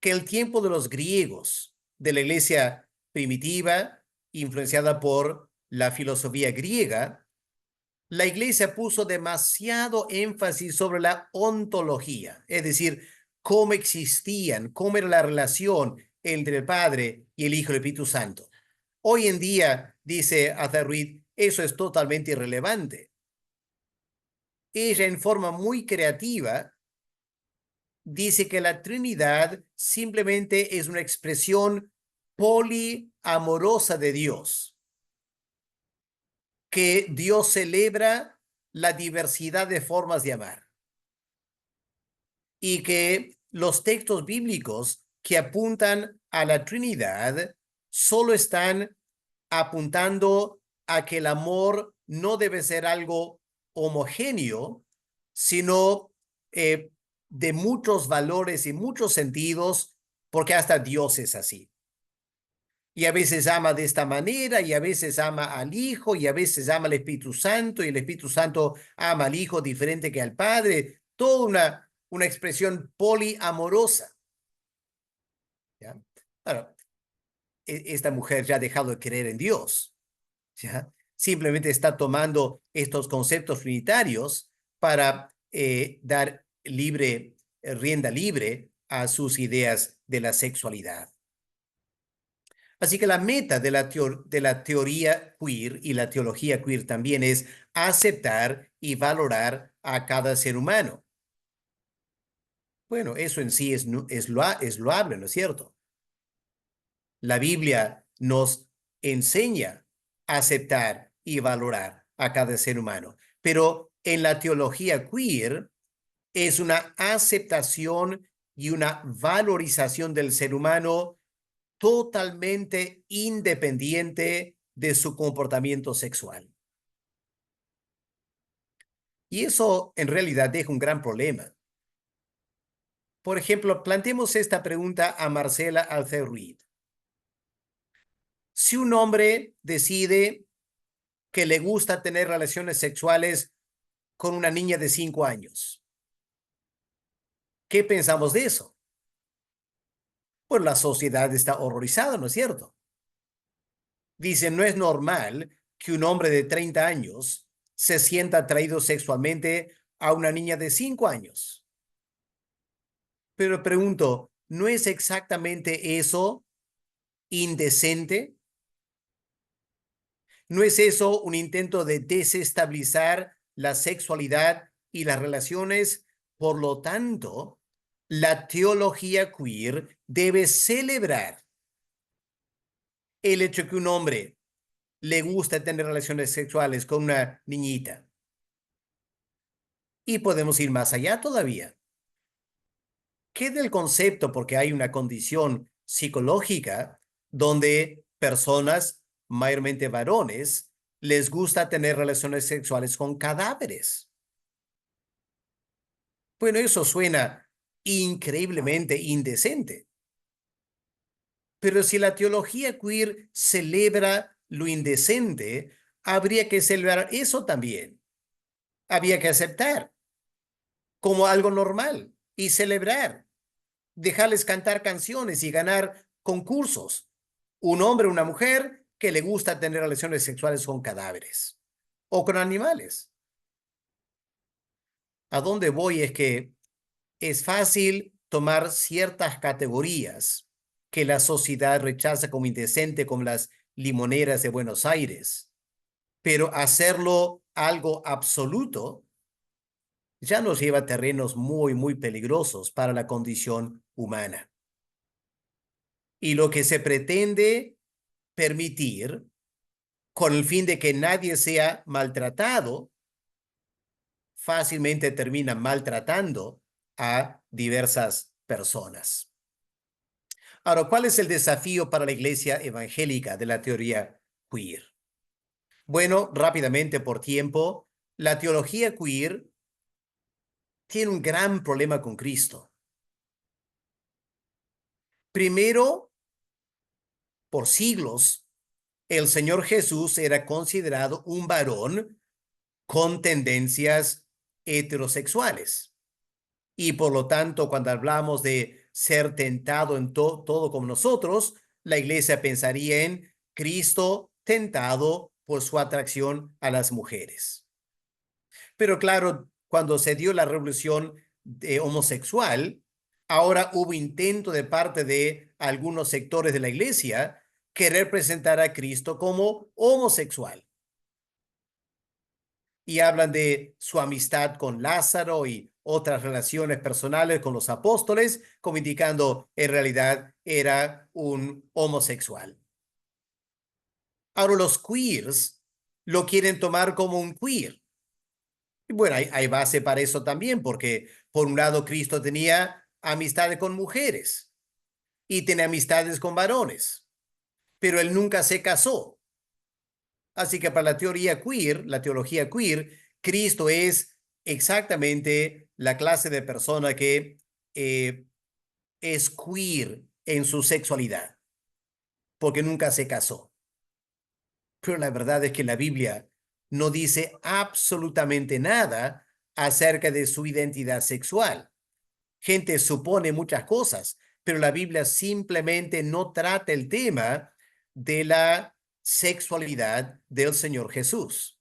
que el tiempo de los griegos, de la iglesia primitiva, influenciada por la filosofía griega, la iglesia puso demasiado énfasis sobre la ontología, es decir, cómo existían, cómo era la relación entre el Padre y el Hijo y el Espíritu Santo. Hoy en día, dice Azar-Reed, eso es totalmente irrelevante. Ella, en forma muy creativa, dice que la Trinidad simplemente es una expresión poliamorosa de Dios, que Dios celebra la diversidad de formas de amar y que los textos bíblicos que apuntan a la Trinidad solo están apuntando a que el amor no debe ser algo homogéneo, sino eh, de muchos valores y muchos sentidos, porque hasta Dios es así. Y a veces ama de esta manera, y a veces ama al Hijo, y a veces ama al Espíritu Santo, y el Espíritu Santo ama al Hijo diferente que al Padre. Toda una expresión poliamorosa. ¿Ya? Ahora, esta mujer ya ha dejado de creer en Dios. ¿Ya? Simplemente está tomando estos conceptos trinitarios para dar rienda libre a sus ideas de la sexualidad. Así que la meta de la teoría queer y la teología queer también es aceptar y valorar a cada ser humano. Bueno, eso en sí es loable, ¿no es cierto? La Biblia nos enseña a aceptar y valorar a cada ser humano, pero en la teología queer es una aceptación y una valorización del ser humano totalmente independiente de su comportamiento sexual. Y eso en realidad deja un gran problema. Por ejemplo, planteemos esta pregunta a Marcela Azar-Reed. Si un hombre decide que le gusta tener relaciones sexuales con una niña de 5 años, ¿Qué pensamos de eso? Pues la sociedad está horrorizada, ¿no es cierto? Dicen, no es normal que un hombre de 30 años se sienta atraído sexualmente a una niña de 5 años. Pero pregunto, ¿no es exactamente eso indecente? ¿No es eso un intento de desestabilizar la sexualidad y las relaciones? Por lo tanto, la teología queer debe celebrar el hecho que un hombre le gusta tener relaciones sexuales con una niñita. Y podemos ir más allá todavía. ¿Qué del concepto? Porque hay una condición psicológica donde personas, mayormente varones, les gusta tener relaciones sexuales con cadáveres. Bueno, eso suena increíblemente indecente. Pero si la teología queer celebra lo indecente, habría que celebrar eso también. Había que aceptar como algo normal y celebrar, dejarles cantar canciones y ganar concursos. Un hombre o una mujer que le gusta tener relaciones sexuales con cadáveres o con animales. A dónde voy es que es fácil tomar ciertas categorías que la sociedad rechaza como indecente, como las limoneras de Buenos Aires, pero hacerlo algo absoluto ya nos lleva a terrenos muy, muy peligrosos para la condición humana. Y lo que se pretende permitir con el fin de que nadie sea maltratado, fácilmente termina maltratando a diversas personas. Ahora, ¿cuál es el desafío para la iglesia evangélica de la teoría queer? Bueno, rápidamente por tiempo, la teología queer tiene un gran problema con Cristo. Primero, por siglos, el Señor Jesús era considerado un varón con tendencias heterosexuales. Y por lo tanto, cuando hablamos de ser tentado en todo como nosotros, la iglesia pensaría en Cristo tentado por su atracción a las mujeres. Pero claro, cuando se dio la revolución homosexual, ahora hubo intento de parte de algunos sectores de la iglesia querer presentar a Cristo como homosexual. Y hablan de su amistad con Lázaro y otras relaciones personales con los apóstoles, como indicando en realidad era un homosexual. Ahora los queers lo quieren tomar como un queer. Y bueno, hay base para eso también, porque por un lado Cristo tenía amistades con mujeres y tenía amistades con varones, pero él nunca se casó. Así que para la teoría queer, la teología queer, Cristo es exactamente la clase de persona que eh, es queer en su sexualidad, porque nunca se casó. Pero la verdad es que la Biblia no dice absolutamente nada acerca de su identidad sexual. Gente supone muchas cosas, pero la Biblia simplemente no trata el tema de la sexualidad del Señor Jesús.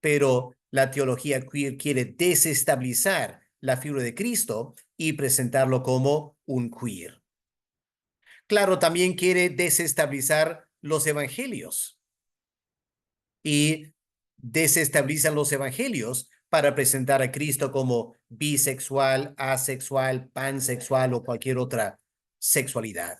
Pero la teología queer quiere desestabilizar la figura de Cristo y presentarlo como un queer. Claro, también quiere desestabilizar los evangelios y desestabilizan los evangelios para presentar a Cristo como bisexual, asexual, pansexual o cualquier otra sexualidad.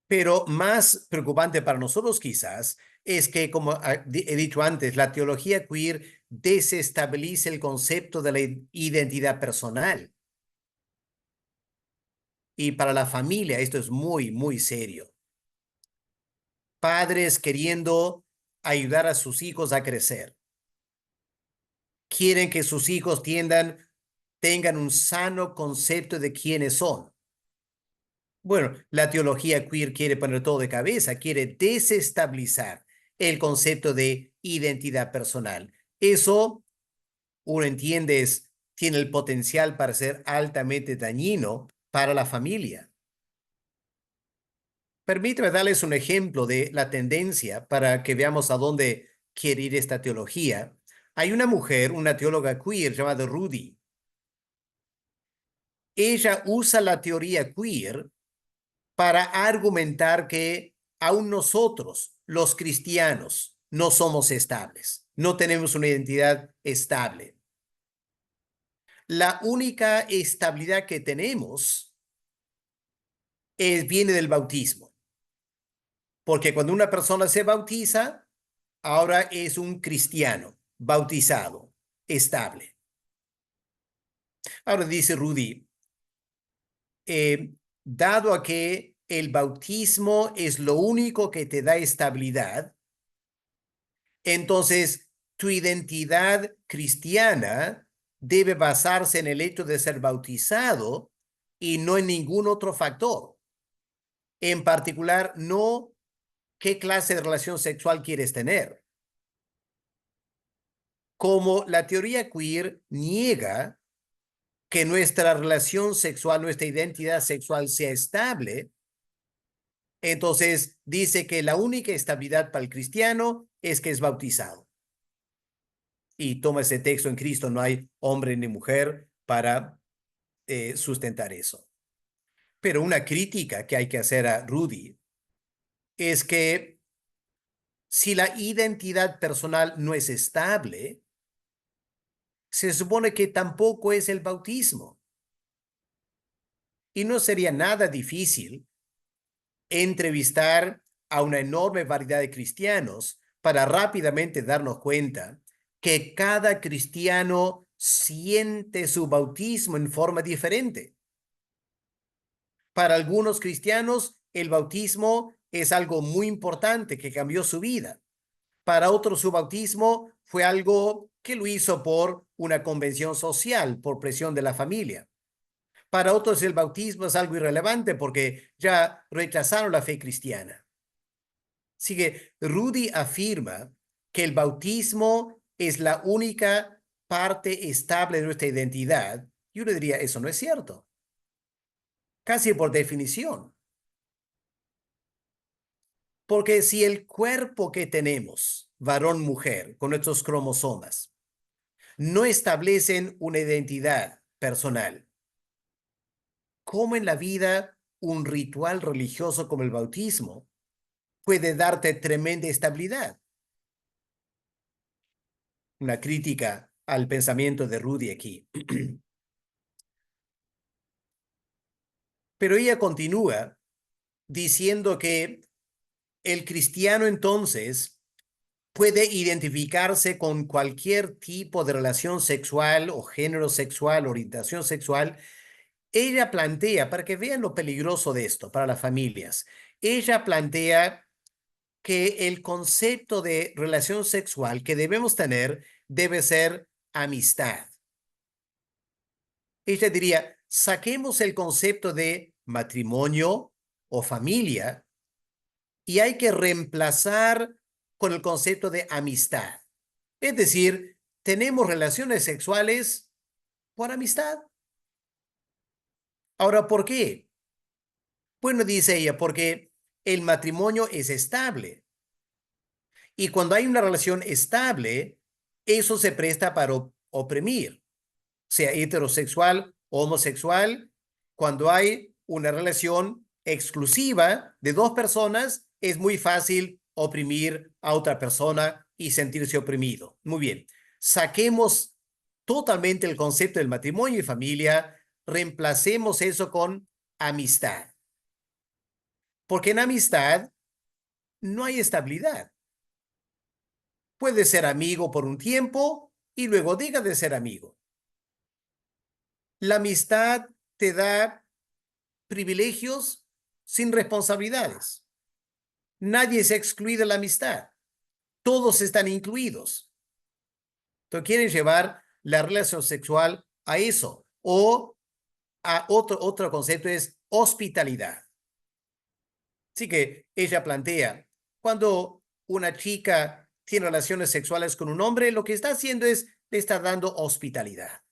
Pero más preocupante para nosotros quizás es que, como he dicho antes, la teología queer desestabiliza el concepto de la identidad personal. Y para la familia esto es muy, muy serio. Padres queriendo ayudar a sus hijos a crecer. Quieren que sus hijos tengan un sano concepto de quiénes son. Bueno, la teología queer quiere poner todo de cabeza, quiere desestabilizar el concepto de identidad personal. Eso, uno entiende, es tiene el potencial para ser altamente dañino para la familia. Permítame darles un ejemplo de la tendencia para que veamos a dónde quiere ir esta teología. Hay una mujer, una teóloga queer llamada Rudy. Ella usa la teoría queer para argumentar que aún nosotros, los cristianos, no somos estables, no tenemos una identidad estable. La única estabilidad que tenemos viene del bautismo, porque cuando una persona se bautiza, ahora es un cristiano bautizado, estable. Ahora dice Rudy, dado a que el bautismo es lo único que te da estabilidad, entonces tu identidad cristiana debe basarse en el hecho de ser bautizado y no en ningún otro factor. En particular, no qué clase de relación sexual quieres tener. Como la teoría queer niega que nuestra relación sexual, nuestra identidad sexual sea estable, entonces dice que la única estabilidad para el cristiano es que es bautizado. Y toma ese texto: en Cristo no hay hombre ni mujer, para sustentar eso. Pero una crítica que hay que hacer a Rudy es que si la identidad personal no es estable, se supone que tampoco es el bautismo. Y no sería nada difícil entrevistar a una enorme variedad de cristianos para rápidamente darnos cuenta que cada cristiano siente su bautismo en forma diferente. Para algunos cristianos, el bautismo es algo muy importante que cambió su vida. Para otros, su bautismo fue algo que lo hizo por una convención social, por presión de la familia. Para otros, el bautismo es algo irrelevante porque ya rechazaron la fe cristiana. Así que Rudy afirma que el bautismo es la única parte estable de nuestra identidad. Yo le diría, eso no es cierto, casi por definición. Porque si el cuerpo que tenemos, varón-mujer, con nuestros cromosomas, no establecen una identidad personal, ¿cómo en la vida un ritual religioso como el bautismo puede darte tremenda estabilidad? Una crítica al pensamiento de Rudy aquí. Pero ella continúa diciendo que el cristiano entonces puede identificarse con cualquier tipo de relación sexual o género sexual, orientación sexual. Ella plantea, para que vean lo peligroso de esto para las familias, ella plantea que el concepto de relación sexual que debemos tener debe ser amistad. Ella diría, saquemos el concepto de matrimonio o familia y hay que reemplazar con el concepto de amistad. Es decir, tenemos relaciones sexuales por amistad. Ahora, ¿por qué? Bueno, dice ella, porque el matrimonio es estable. Y cuando hay una relación estable, eso se presta para oprimir, sea heterosexual o homosexual. Cuando hay una relación exclusiva de dos personas, es muy fácil oprimir a otra persona y sentirse oprimido. Muy bien, saquemos totalmente el concepto del matrimonio y familia, reemplacemos eso con amistad. Porque en amistad no hay estabilidad. Puede ser amigo por un tiempo y luego deja de ser amigo. La amistad te da privilegios sin responsabilidades. Nadie se excluye de la amistad. Todos están incluidos. Entonces quieren llevar la relación sexual a eso. O a otro concepto es hospitalidad. Así que ella plantea, cuando una chica tiene relaciones sexuales con un hombre, lo que está haciendo es le está dando hospitalidad.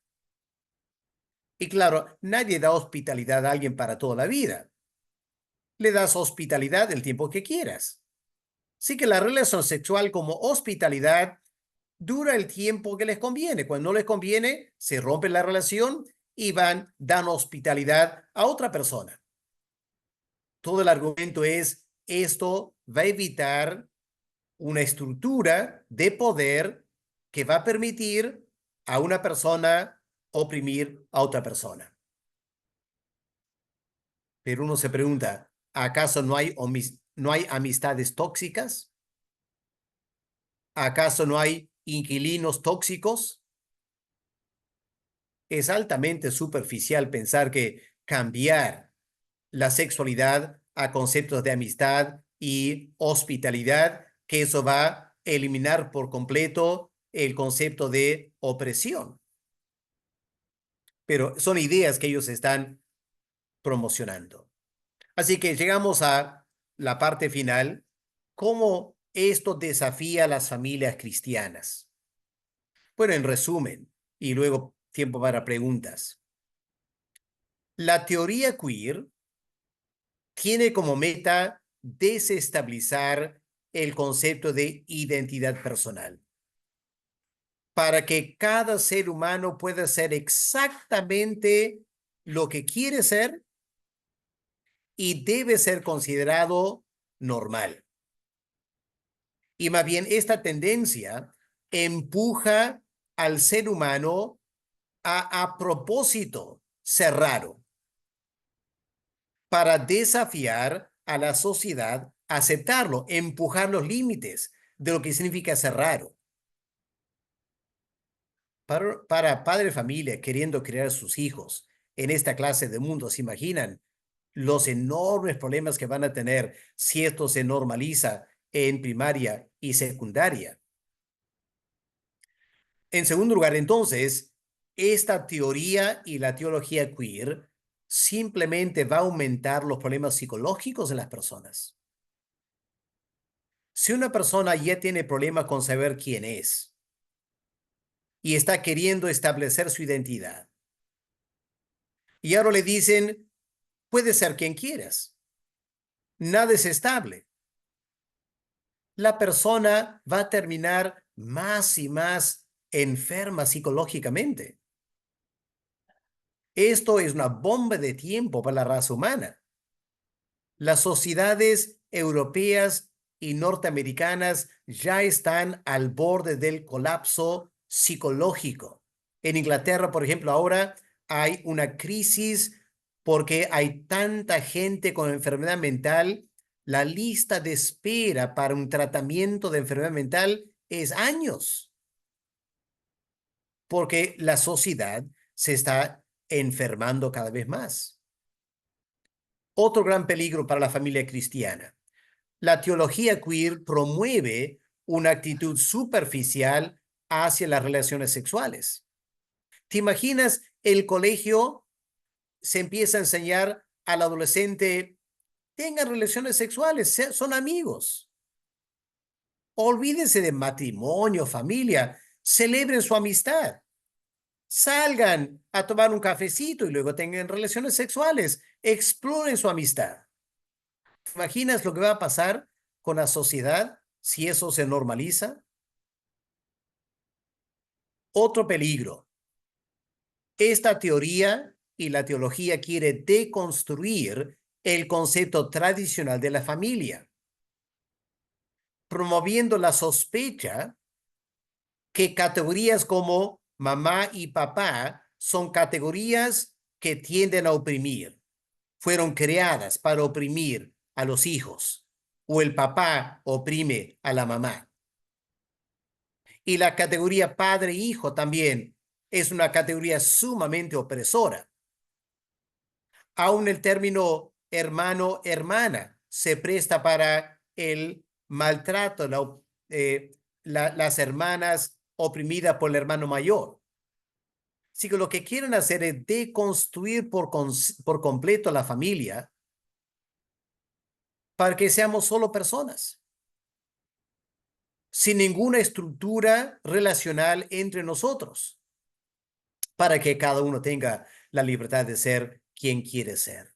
Y claro, nadie da hospitalidad a alguien para toda la vida. Le das hospitalidad el tiempo que quieras. Así que la relación sexual como hospitalidad dura el tiempo que les conviene. Cuando no les conviene, se rompe la relación y dan hospitalidad a otra persona. Todo el argumento es, esto va a evitar una estructura de poder que va a permitir a una persona oprimir a otra persona. Pero uno se pregunta, ¿acaso no hay amistades tóxicas? ¿Acaso no hay inquilinos tóxicos? Es altamente superficial pensar que cambiar la sexualidad a conceptos de amistad y hospitalidad, que eso va a eliminar por completo el concepto de opresión. Pero son ideas que ellos están promocionando. Así que llegamos a la parte final, cómo esto desafía a las familias cristianas. Bueno, en resumen, y luego tiempo para preguntas. La teoría queer tiene como meta desestabilizar el concepto de identidad personal para que cada ser humano pueda ser exactamente lo que quiere ser y debe ser considerado normal. Y más bien esta tendencia empuja al ser humano a propósito ser raro para desafiar a la sociedad a aceptarlo, empujar los límites de lo que significa ser raro. Para padre de familia queriendo criar a sus hijos en esta clase de mundo, ¿se imaginan los enormes problemas que van a tener si esto se normaliza en primaria y secundaria? En segundo lugar, entonces, esta teoría y la teología queer simplemente va a aumentar los problemas psicológicos de las personas. Si una persona ya tiene problemas con saber quién es y está queriendo establecer su identidad, y ahora le dicen, puede ser quien quieras, nada es estable, la persona va a terminar más y más enferma psicológicamente. Esto es una bomba de tiempo para la raza humana. Las sociedades europeas y norteamericanas ya están al borde del colapso psicológico. En Inglaterra, por ejemplo, ahora hay una crisis porque hay tanta gente con enfermedad mental. La lista de espera para un tratamiento de enfermedad mental es años, porque la sociedad se está enfermando cada vez más. Otro gran peligro para la familia cristiana. La teología queer promueve una actitud superficial hacia las relaciones sexuales. ¿Te imaginas el colegio se empieza a enseñar al adolescente, tengan relaciones sexuales, son amigos? Olvídense de matrimonio, familia, celebren su amistad. Salgan a tomar un cafecito y luego tengan relaciones sexuales, exploren su amistad. ¿Te imaginas lo que va a pasar con la sociedad si eso se normaliza? Otro peligro. Esta teoría y la teología quiere deconstruir el concepto tradicional de la familia, promoviendo la sospecha que categorías como mamá y papá son categorías que tienden a oprimir. Fueron creadas para oprimir a los hijos, o el papá oprime a la mamá. Y la categoría padre-hijo también es una categoría sumamente opresora. Aún el término hermano-hermana se presta para el maltrato, las hermanas oprimidas por el hermano mayor. Así que lo que quieren hacer es deconstruir por completo la familia para que seamos solo personas, sin ninguna estructura relacional entre nosotros, para que cada uno tenga la libertad de ser quien quiere ser.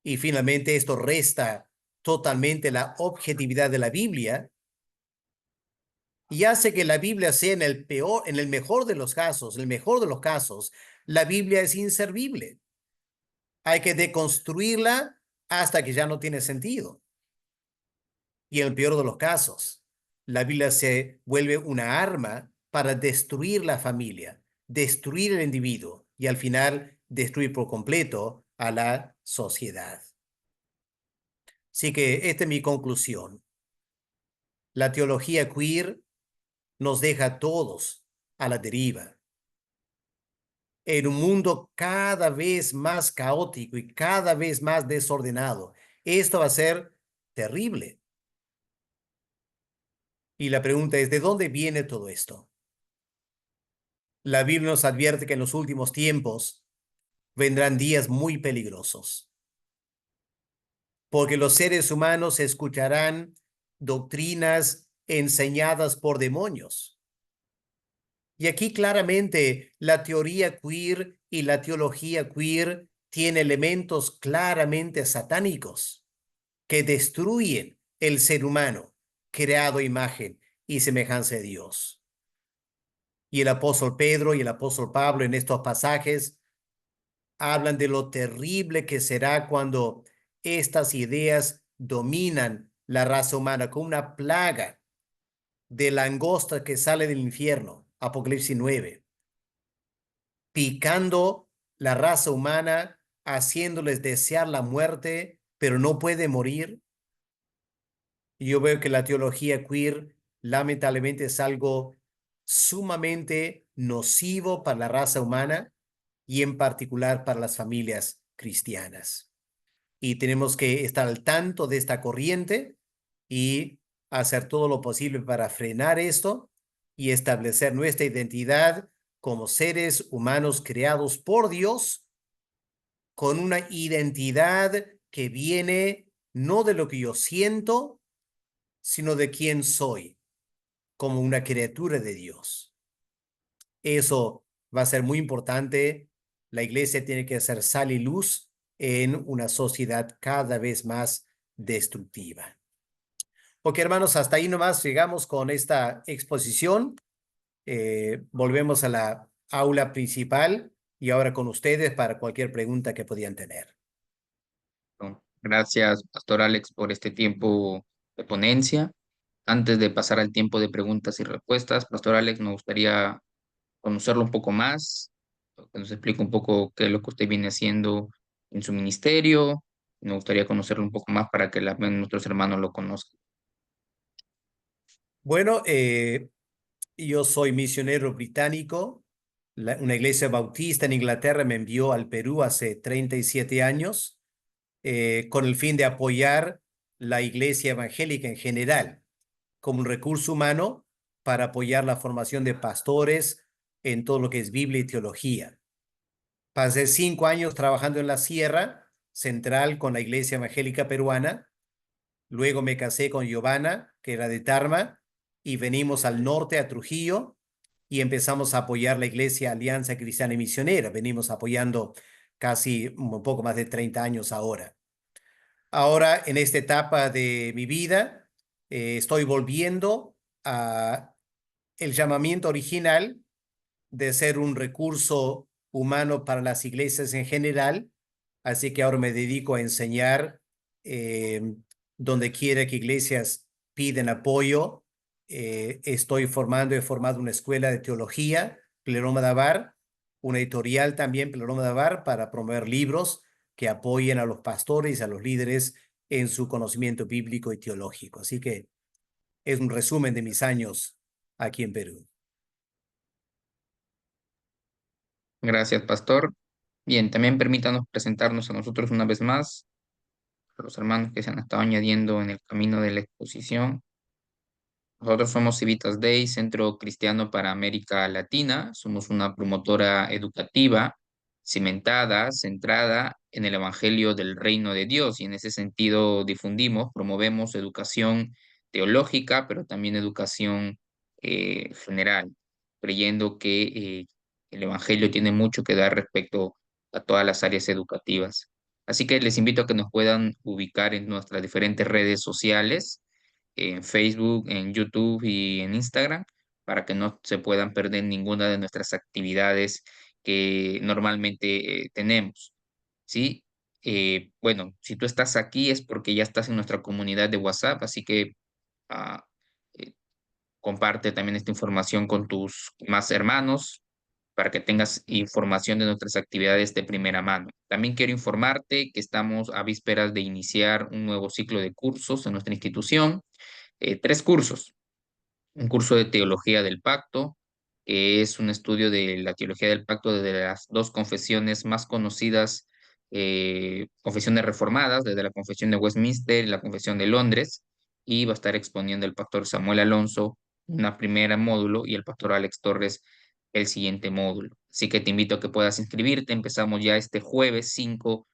Y finalmente esto resta totalmente la objetividad de la Biblia y hace que la Biblia sea en el mejor de los casos, el mejor de los casos, la Biblia es inservible. Hay que deconstruirla hasta que ya no tiene sentido. Y en el peor de los casos, la Biblia se vuelve una arma para destruir la familia, destruir el individuo y al final destruir por completo a la sociedad. Así que esta es mi conclusión. La teología queer nos deja a todos a la deriva. En un mundo cada vez más caótico y cada vez más desordenado, esto va a ser terrible. Y la pregunta es, ¿de dónde viene todo esto? La Biblia nos advierte que en los últimos tiempos vendrán días muy peligrosos, porque los seres humanos escucharán doctrinas enseñadas por demonios. Y aquí claramente la teoría queer y la teología queer tiene elementos claramente satánicos que destruyen el ser humano, creado a imagen y semejanza de Dios. Y el apóstol Pedro y el apóstol Pablo en estos pasajes hablan de lo terrible que será cuando estas ideas dominan la raza humana como una plaga de langosta que sale del infierno, Apocalipsis 9, picando la raza humana, haciéndoles desear la muerte, pero no puede morir. Y yo veo que la teología queer lamentablemente es algo sumamente nocivo para la raza humana y en particular para las familias cristianas. Y tenemos que estar al tanto de esta corriente y hacer todo lo posible para frenar esto y establecer nuestra identidad como seres humanos creados por Dios con una identidad que viene no de lo que yo siento, sino de quién soy, como una criatura de Dios. Eso va a ser muy importante. La iglesia tiene que ser sal y luz en una sociedad cada vez más destructiva. Ok, hermanos, hasta ahí nomás llegamos con esta exposición. Volvemos a la aula principal y ahora con ustedes para cualquier pregunta que podían tener. Bueno, gracias, Pastor Alex, por este tiempo de ponencia. Antes de pasar al tiempo de preguntas y respuestas, Pastor Alex, nos gustaría conocerlo un poco más, que nos explique un poco qué es lo que usted viene haciendo en su ministerio. Me gustaría conocerlo un poco más para que nuestros hermanos lo conozcan. Bueno, yo soy misionero británico. Una iglesia bautista en Inglaterra me envió al Perú hace 37 años con el fin de apoyar la iglesia evangélica en general como un recurso humano para apoyar la formación de pastores en todo lo que es Biblia y teología. Pasé 5 años trabajando en la Sierra Central con la iglesia evangélica peruana. Luego me casé con Giovanna, que era de Tarma, y venimos al norte, a Trujillo, y empezamos a apoyar la iglesia Alianza Cristiana y Misionera. Venimos apoyando casi un poco más de 30 años ahora. Ahora, en esta etapa de mi vida, estoy volviendo a el llamamiento original de ser un recurso humano para las iglesias en general. Así que ahora me dedico a enseñar eh, donde quiera que iglesias piden apoyo. He formado una escuela de teología, Pleroma Dabar, una editorial también, Pleroma Dabar, para promover libros que apoyen a los pastores y a los líderes en su conocimiento bíblico y teológico. Así que es un resumen de mis años aquí en Perú. Gracias, Pastor. Bien, también permítanos presentarnos a nosotros una vez más, a los hermanos que se han estado añadiendo en el camino de la exposición. Nosotros somos Civitas Day, Centro Cristiano para América Latina. Somos una promotora educativa, cimentada, centrada en el Evangelio del Reino de Dios, y en ese sentido difundimos, promovemos educación teológica, pero también educación general, creyendo que El Evangelio tiene mucho que dar respecto a todas las áreas educativas. Así que les invito a que nos puedan ubicar en nuestras diferentes redes sociales, en Facebook, en YouTube y en Instagram, para que no se puedan perder ninguna de nuestras actividades que normalmente tenemos. ¿Sí? Bueno, si tú estás aquí es porque ya estás en nuestra comunidad de WhatsApp, así que ah, eh, comparte también esta información con tus más hermanos para que tengas información de nuestras actividades de primera mano. También quiero informarte que estamos a vísperas de iniciar un nuevo ciclo de cursos en nuestra institución, tres cursos: un curso de teología del pacto, que es un estudio de la teología del pacto desde las dos confesiones más conocidas, confesiones reformadas, desde la confesión de Westminster y la confesión de Londres, y va a estar exponiendo el pastor Samuel Alonso una primera módulo y el pastor Alex Torres el siguiente módulo. Así que te invito a que puedas inscribirte. Empezamos ya este jueves 5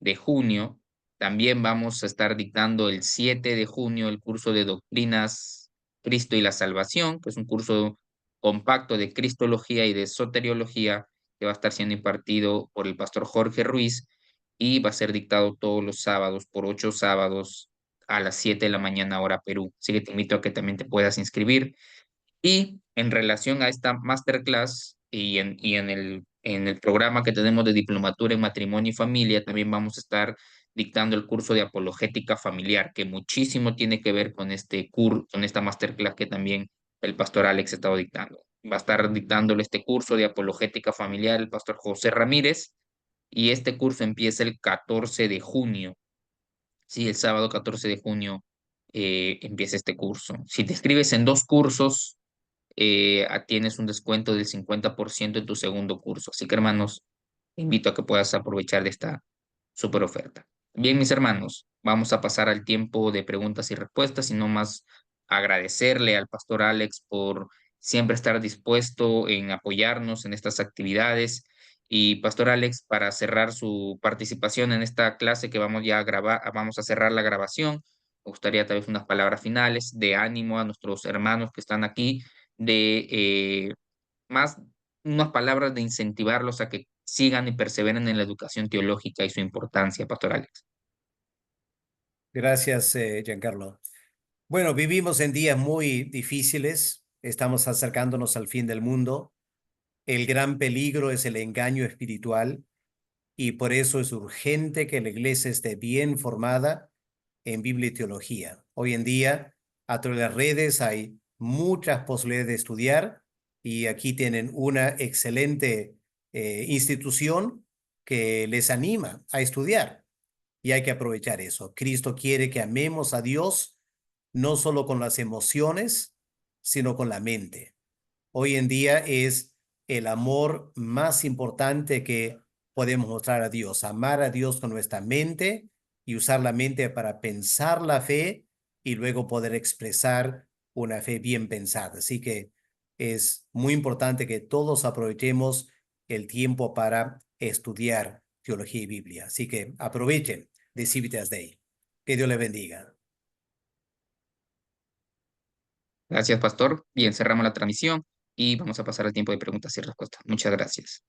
de junio. También vamos a estar dictando el 7 de junio el curso de doctrinas Cristo y la Salvación, que es un curso compacto de Cristología y de Soteriología que va a estar siendo impartido por el pastor Jorge Ruiz y va a ser dictado todos los sábados, por 8 sábados a las 7 de la mañana hora Perú. Así que te invito a que también te puedas inscribir. Y en relación a esta masterclass en el programa que tenemos de diplomatura en matrimonio y familia, también vamos a estar dictando el curso de apologética familiar, que muchísimo tiene que ver con con esta masterclass que también el pastor Alex ha estado dictando. Va a estar dictándole este curso de apologética familiar el pastor José Ramírez, y este curso empieza el 14 de junio. Sí, el sábado 14 de junio empieza este curso. Si te inscribes en dos cursos, tienes un descuento del 50% en tu segundo curso. Así que, hermanos, te invito a que puedas aprovechar de esta super oferta. Bien, mis hermanos, vamos a pasar al tiempo de preguntas y respuestas y no más agradecerle al pastor Alex por siempre estar dispuesto en apoyarnos en estas actividades. Y pastor Alex, para cerrar su participación en esta clase que vamos ya a grabar, vamos a cerrar la grabación. Me gustaría tal vez unas palabras finales de ánimo a nuestros hermanos que están aquí, de más unas palabras de incentivarlos a que sigan y perseveren en la educación teológica y su importancia, pastor Alex. Gracias, Giancarlo. Bueno, vivimos en días muy difíciles, estamos acercándonos al fin del mundo. El gran peligro es el engaño espiritual y por eso es urgente que la iglesia esté bien formada en Biblia y teología. Hoy en día, a través de las redes hay muchas posibilidades de estudiar y aquí tienen una excelente institución que les anima a estudiar y hay que aprovechar eso. Cristo quiere que amemos a Dios no solo con las emociones, sino con la mente. Hoy en día es el amor más importante que podemos mostrar a Dios, amar a Dios con nuestra mente y usar la mente para pensar la fe y luego poder expresar una fe bien pensada. Así que es muy importante que todos aprovechemos el tiempo para estudiar teología y Biblia. Así que aprovechen de Civitas Day. Que Dios les bendiga. Gracias, pastor. Bien, cerramos la transmisión y vamos a pasar al tiempo de preguntas y respuestas. Muchas gracias.